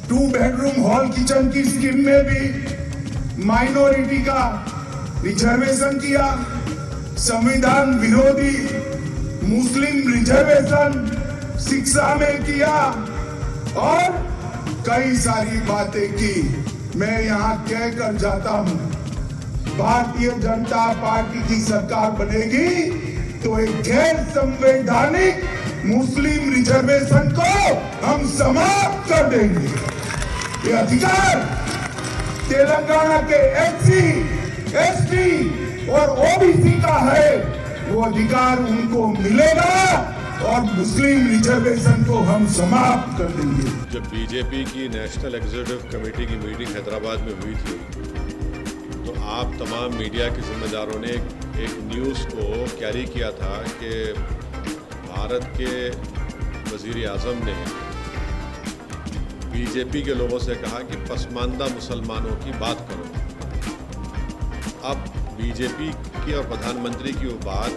2 bedroom hall kitchen की scheme में भी माइनॉरिटी का रिजर्वेशन किया, संविधान विरोधी मुस्लिम रिजर्वेशन शिक्षा में किया और कई सारी बातें की। मैं यहाँ कहकर जाता हूँ, भारतीय जनता पार्टी की सरकार बनेगी तो एक गैर संवैधानिक मुस्लिम रिजर्वेशन को हम समाप्त कर देंगे। ये अधिकार तेलंगाना के एससी, एसटी और ओबीसी का है, वो अधिकार उनको मिलेगा और मुस्लिम रिजर्वेशन को हम समाप्त कर देंगे। जब बीजेपी की नेशनल एग्जीक्यूटिव कमेटी की मीटिंग हैदराबाद में हुई थी तो आप तमाम मीडिया के जिम्मेदारों ने एक न्यूज़ को कैरी किया था कि भारत के वज़ीर आज़म ने बीजेपी के लोगों से कहा कि पसमानदा मुसलमानों की बात करो। अब बीजेपी की और प्रधानमंत्री की वो बात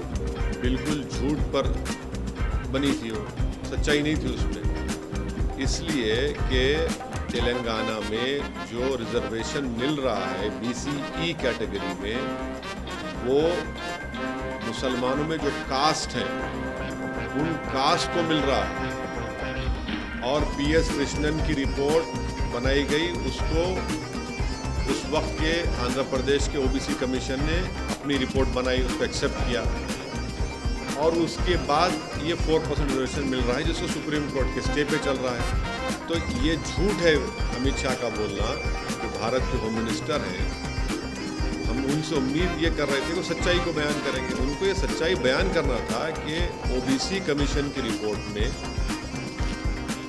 बिल्कुल झूठ पर बनी थी, वो सच्चाई नहीं थी उसमें, इसलिए कि तेलंगाना में जो रिजर्वेशन मिल रहा है BCE कैटेगरी में, वो मुसलमानों में जो कास्ट हैं उन कास्ट को मिल रहा है। और PS कृष्णन की रिपोर्ट बनाई गई, उसको उस वक्त के आंध्र प्रदेश के OBC कमीशन ने अपनी रिपोर्ट बनाई, उसको एक्सेप्ट किया और उसके बाद ये 4% रिजर्वेशन मिल रहा है जिसको सुप्रीम कोर्ट के स्टे पे चल रहा है। तो ये झूठ है अमित शाह का बोलना, जो भारत के होम मिनिस्टर हैं। हम उनसे उम्मीद ये कर रहे थे कि सच्चाई को बयान करेंगे। उनको ये सच्चाई बयान करना था कि OBC कमीशन की रिपोर्ट में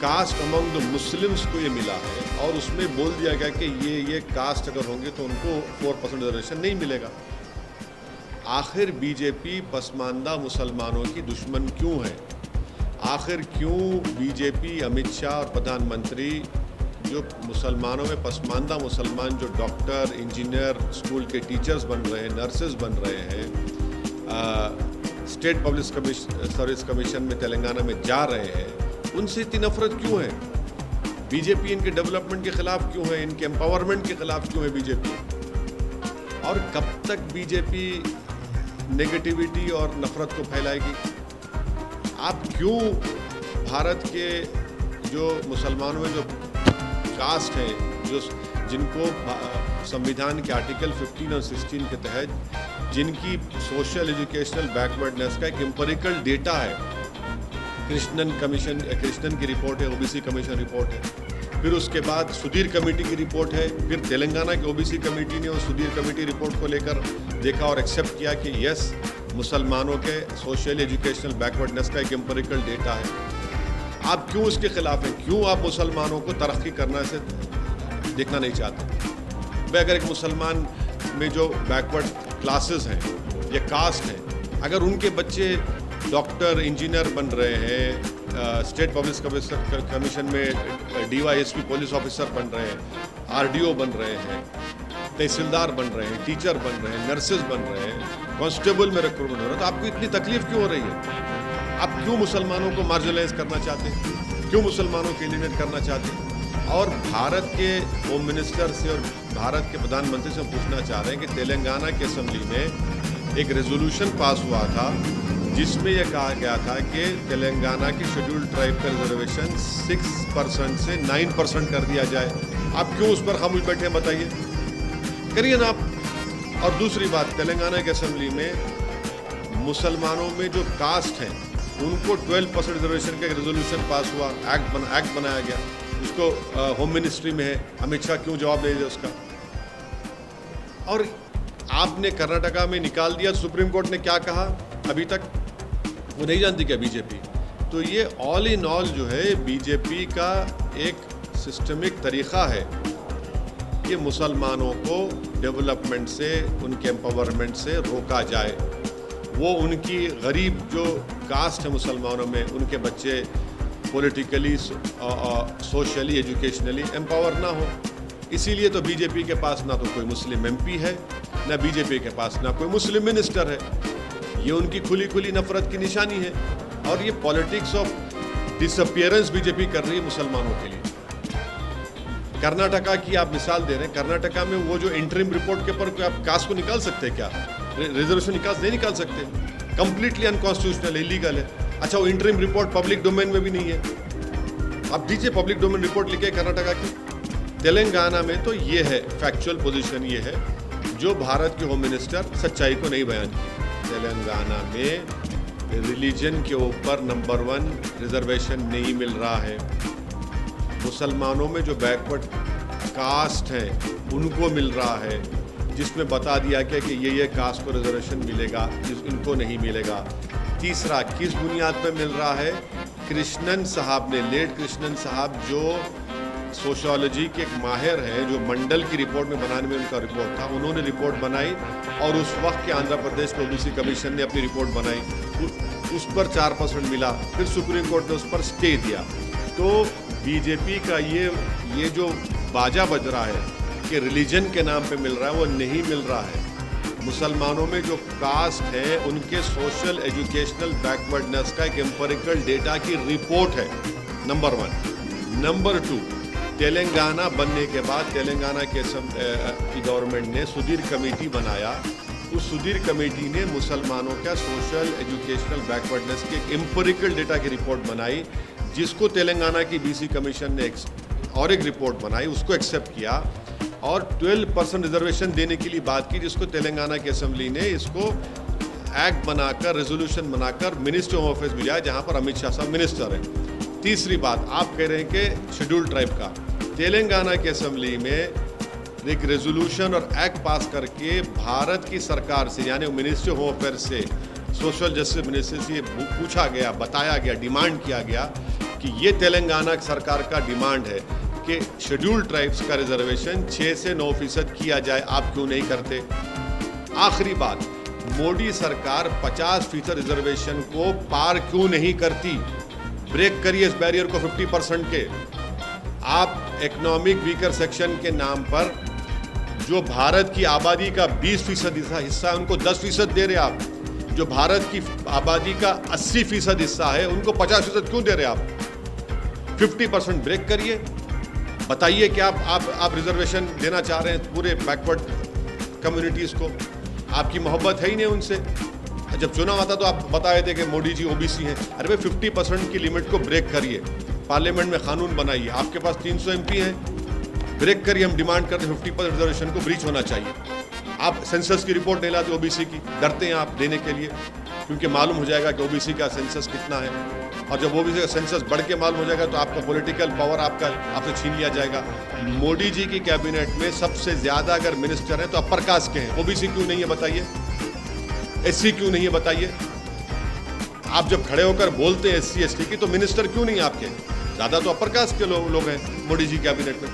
कास्ट अमंग द मुस्लिम्स को ये मिला है और उसमें बोल दिया गया कि ये कास्ट अगर होंगे तो उनको 4% रिजर्वेशन नहीं मिलेगा। आखिर बीजेपी पसमानदा मुसलमानों की दुश्मन क्यों है? आखिर क्यों बीजेपी, अमित शाह और प्रधानमंत्री जो मुसलमानों में पसमानदा मुसलमान जो डॉक्टर, इंजीनियर, स्कूल के टीचर्स बन रहे हैं, नर्सेज बन रहे हैं, स्टेट पब्लिक सर्विस कमीशन में तेलंगाना में जा रहे हैं, उनसे इतनी नफरत क्यों है? बीजेपी इनके डेवलपमेंट के खिलाफ क्यों है? इनके एम्पावरमेंट के खिलाफ क्यों है बीजेपी? और कब तक बीजेपी नेगेटिविटी और नफरत को फैलाएगी? आप क्यों भारत के जो मुसलमानों में जो कास्ट हैं, जो जिनको संविधान के आर्टिकल 15 और 16 के तहत जिनकी सोशल एजुकेशनल बैकवर्डनेस का एक एम्पिरिकल डेटा है, कृष्णन की रिपोर्ट है, OBC कमीशन रिपोर्ट है, फिर उसके बाद सुधीर कमेटी की रिपोर्ट है, फिर तेलंगाना की OBC कमेटी ने उस सुधीर कमेटी रिपोर्ट को लेकर देखा और एक्सेप्ट किया कि यस, मुसलमानों के सोशल एजुकेशनल बैकवर्डनेस का एक एम्पिरिकल डेटा है। आप क्यों उसके खिलाफ हैं? क्यों आप मुसलमानों को तरक्की करना से देखना नहीं चाहते? भाई, अगर एक मुसलमान में जो बैकवर्ड क्लासेस हैं या कास्ट हैं, अगर उनके बच्चे डॉक्टर, इंजीनियर बन रहे हैं, स्टेट पब्लिक कमीशन में DYSP पुलिस ऑफिसर बन रहे हैं, RDO बन रहे हैं, तहसीलदार बन रहे हैं, टीचर बन रहे हैं, नर्सेज बन रहे हैं, कांस्टेबल में रिक्रूटमेंट हो रहा है, तो आपको इतनी तकलीफ क्यों हो रही है? आप क्यों मुसलमानों को मार्जिनलाइज करना चाहते हैं? क्यों मुसलमानों को एलिमिनेट करना चाहते हैं? और भारत के होम मिनिस्टर से और भारत के प्रधानमंत्री से हम पूछना चाह रहे हैं कि तेलंगाना की असेंबली में एक रेजोल्यूशन पास हुआ था जिसमें यह कहा गया था कि तेलंगाना की शेड्यूल्ड ट्राइब का रिजर्वेशन 6% से 9% कर दिया जाए। आप क्यों उस पर खामोश बैठे हैं? बताइए, करिए ना आप। और दूसरी बात, तेलंगाना की असेंबली में मुसलमानों में जो कास्ट हैं उनको 12% रिजर्वेशन का रेजोल्यूशन पास हुआ, एक्ट बनाया गया, उसको होम मिनिस्ट्री में है। अमित शाह क्यों जवाब नहीं दे उसका? और आपने कर्नाटका में निकाल दिया, सुप्रीम कोर्ट ने क्या कहा अभी तक वो नहीं जानती क्या बीजेपी? तो ये ऑल इन ऑल जो है बीजेपी का एक सिस्टमिक तरीक़ा है कि मुसलमानों को डेवलपमेंट से, उनके एम्पावरमेंट से रोका जाए। वो उनकी गरीब जो कास्ट है मुसलमानों में, उनके बच्चे पॉलिटिकली, सोशली, एजुकेशनली एम्पावर ना हो। इसीलिए तो बीजेपी के पास ना तो कोई मुस्लिम MP है, ना बीजेपी के पास ना कोई मुस्लिम मिनिस्टर है। ये उनकी खुली खुली नफरत की निशानी है और ये पॉलिटिक्स ऑफ डिसअपियरेंस बीजेपी कर रही है मुसलमानों के लिए। कर्नाटका की आप मिसाल दे रहे हैं, कर्नाटका में वो जो इंटरिम रिपोर्ट के ऊपर आप कास्ट को निकाल सकते हैं क्या? रिजर्वेशन नहीं निकाल सकते, कंप्लीटली अनकॉन्स्टिट्यूशनल, इलीगल है। अच्छा, वो इंटरिम रिपोर्ट पब्लिक डोमेन में भी नहीं है, आप दीजिए पब्लिक डोमेन रिपोर्ट लिखे कर्नाटका की। तेलंगाना में तो ये है, फैक्चुअल पोजीशन ये है जो भारत के होम मिनिस्टर सच्चाई को नहीं बयान की। तेलंगाना में रिलीजन के ऊपर नंबर 1 रिजर्वेशन नहीं मिल रहा है। मुसलमानों में जो बैकवर्ड कास्ट हैं उनको मिल रहा है, जिसमें बता दिया गया कि ये कास्ट को रिजर्वेशन मिलेगा, इनको नहीं मिलेगा। तीसरा, किस बुनियाद पर मिल रहा है? कृष्णन साहब ने, लेट कृष्णन साहब जो सोशियोलॉजी के एक माहिर हैं, जो मंडल की रिपोर्ट में बनाने में उनका रिपोर्ट था, उन्होंने रिपोर्ट बनाई और उस वक्त के आंध्र प्रदेश ओबीसी कमीशन ने अपनी रिपोर्ट बनाई, उस पर 4% मिला, फिर सुप्रीम कोर्ट ने उस पर स्टे दिया। तो बीजेपी का ये जो बाजा बज रहा है कि रिलीजन के नाम पे मिल रहा है, वो नहीं मिल रहा है। मुसलमानों में जो कास्ट है उनके सोशल एजुकेशनल बैकवर्डनेस का एक एम्पिरिकल डेटा की रिपोर्ट है, नंबर 1। नंबर 2, तेलंगाना बनने के बाद तेलंगाना की गवर्नमेंट ने सुधीर कमेटी बनाया। उस सुधीर कमेटी ने मुसलमानों का सोशल एजुकेशनल बैकवर्डनेस की एक एम्पिरिकल डेटा की रिपोर्ट बनाई, जिसको तेलंगाना की बीसी कमीशन ने और एक रिपोर्ट बनाई, उसको एक्सेप्ट किया और 12% रिजर्वेशन देने के लिए बात की, जिसको तेलंगाना की असेंबली ने इसको एक्ट बनाकर, रेजोल्यूशन बनाकर मिनिस्ट्री ऑफ ऑफिस भेजा, जहां पर अमित शाह साहब मिनिस्टर हैं। तीसरी बात, आप कह रहे हैं कि शेड्यूल्ड ट्राइब का, तेलंगाना की असेंबली में एक रेजोल्यूशन और एक्ट पास करके भारत की सरकार से, यानी मिनिस्ट्री ऑफ अफेयर्स से, सोशल जस्टिस मिनिस्ट्री से पूछा गया, बताया गया, डिमांड किया गया कि ये तेलंगाना सरकार का डिमांड है कि शेड्यूल्ड ट्राइब्स का रिजर्वेशन 6 से 9% किया जाए, आप क्यों नहीं करते? आखिरी बात, मोदी सरकार 50% रिजर्वेशन को पार क्यों नहीं करती? ब्रेक करिए इस बैरियर को 50% के। आप इकोनॉमिक वीकर सेक्शन के नाम पर जो भारत की आबादी का 20% हिस्सा है उनको 10% दे रहे आप, जो भारत की आबादी का 80% हिस्सा है उनको 50% क्यों दे रहे आप? 50% ब्रेक करिए, बताइए कि आप रिजर्वेशन देना चाह रहे हैं पूरे बैकवर्ड कम्युनिटीज़ को, आपकी मोहब्बत है ही नहीं उनसे। जब चुनाव आता तो आप बताए थे कि मोदी जी ओबीसी हैं। अरे भाई 50% की लिमिट को ब्रेक करिए, पार्लियामेंट में कानून बनाइए, आपके पास 300 MP हैं, ब्रेक करिए। हम डिमांड करते हैं 50% रिजर्वेशन को ब्रीच होना चाहिए। आप सेंसस की रिपोर्ट नहीं लाते ओबीसी की, डरते हैं आप देने के लिए, क्योंकि मालूम हो जाएगा कि ओबीसी का सेंसस कितना है, और जब ओबीसी का सेंसस बढ़ के मालूम हो जाएगा तो आपका पॉलिटिकल पावर आपसे छीन लिया जाएगा। मोदी जी की कैबिनेट में सबसे ज़्यादा अगर मिनिस्टर हैं तो अपर कास्ट के हैं, ओबीसी क्यों नहीं है बताइए? SC क्यों नहीं है बताइए? आप जब खड़े होकर बोलते हैं SC ST की, तो मिनिस्टर क्यों नहीं है आपके? ज़्यादा तो अपर कास्ट के लोग हैं मोदी जी कैबिनेट में।